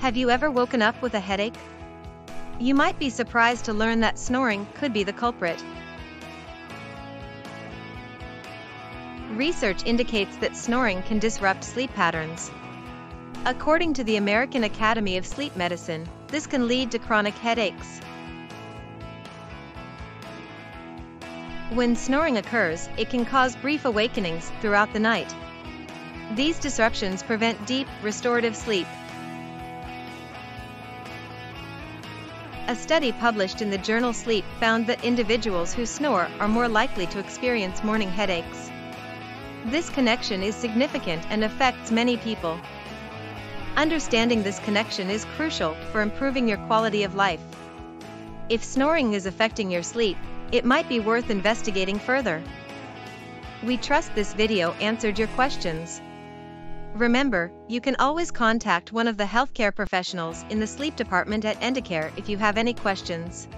Have you ever woken up with a headache? You might be surprised to learn that snoring could be the culprit. Research indicates that snoring can disrupt sleep patterns. According to the American Academy of Sleep Medicine, this can lead to chronic headaches. When snoring occurs, it can cause brief awakenings throughout the night. These disruptions prevent deep, restorative sleep. A study published in the journal Sleep found that individuals who snore are more likely to experience morning headaches. This connection is significant and affects many people. Understanding this connection is crucial for improving your quality of life. If snoring is affecting your sleep, it might be worth investigating further. We trust this video answered your questions. Remember, you can always contact one of the healthcare professionals in the sleep department at Enticare if you have any questions.